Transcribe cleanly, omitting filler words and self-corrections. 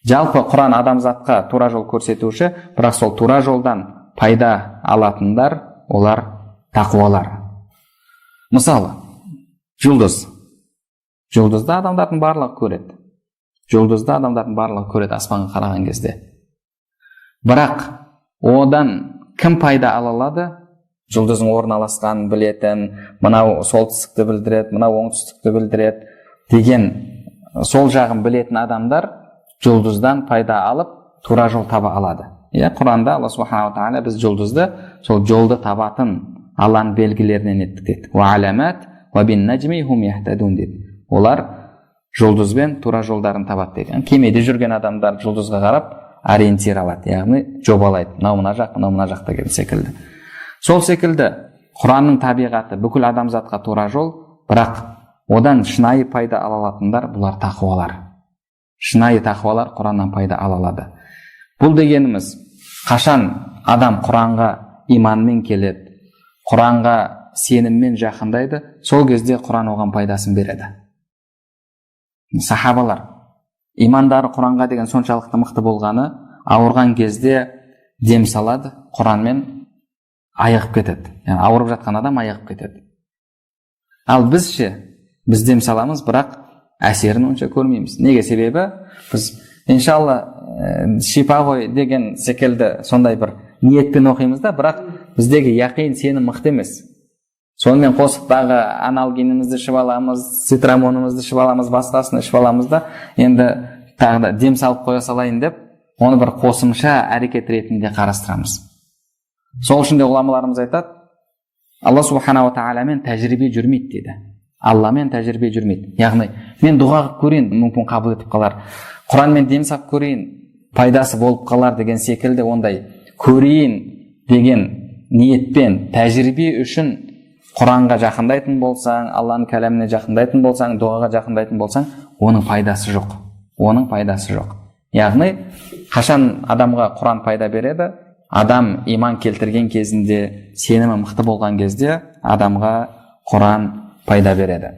Жалпы Құран адамзатқа тура жол көрсетуші, бірақ сол тура жолдан пайда алатындар олар тақуалар. Мысалы, жұлдызды адамдардың барлығы көреді. Жұлдызды адамдардың барлығы көреді аспанға қараған кезде. Бірақ одан кім пайда ала алады? Жұлдыздың орналасқанын білетін, мынау солтүстікті білдіреді, мынау оңтүстікті білдіреді деген сол жағын білетін адамдар жұлдыздан пайда алып тура жол таба алады. Құранда Алла субханала тағала біз жұлдызды сол жолды табатын Алланың белгілерінен еттік деді. Уаламат ва бин наджми хум яхтадун деді. Олар жұлдызбен тура жолдарын табады дейді. Кемеде жүрген адамдар жұлдызға қарап ориентир алады, яғни жобалайды. Мынау мына жақ, мынау мына жақта деген секілді. Сол секілді Құранның табиғаты бүкіл адамзатқа тура жол, бірақ одан шынайы пайда ала алатындар бұлар тақуалар. Шынайы тақуалар Құраннан пайда ала алады. Бұл дегеніміз, қашан адам Құранға иманмен келеді, Құранға сеніммен жақындайды, сол кезде Құран оған пайдасын береді. Сахабалар имандары Құранға деген соншалықты мықты болғаны, ауырған кезде дем салады, Құранмен айығып кетеді. Яғни ауырып жатқан адам айығып кетеді. Ал біз дем саламыз, бірақ әсерін онша көрмейміз. Неге? Себебі біз иншалла шипа ғой деген секілді сондай бір ниетпен оқимыз да, бірақ біздегі яқин сенім мықты емес. Сонымен қосықтағы аналгинімізді ішіп аламыз, цитрамонымызды ішіп аламыз, басқасын ішіп аламыз да, енді тағы да дем салып қоя салайын деп, оны бір қосымша әрекет ретінде қарастырамыз. Сол үшін де ғұламаларымыз айтады, Алла субханала тағаламен тәжірибе жүрмейді дейді. Алламен тәжірибе жүрмейді. Яғни мен дұға қылып көрейін, мүмкін қабыл етіп қалар. Құранмен дем сап көрейін, пайдасы болып қалар деген секілді ондай көрейін деген ниетпен тәжірибе үшін Құранға жақындайтын болсаң, Алланың кәләміне жақындайтын болсаң, дұғаға жақындайтын болсаң, оның пайдасы жоқ. Оның пайдасы жоқ. Яғни қашан адамға Құран пайда береді? Адам иман келтірген кезінде, сенімі мықты болған кезде адамға Құран пайда береді.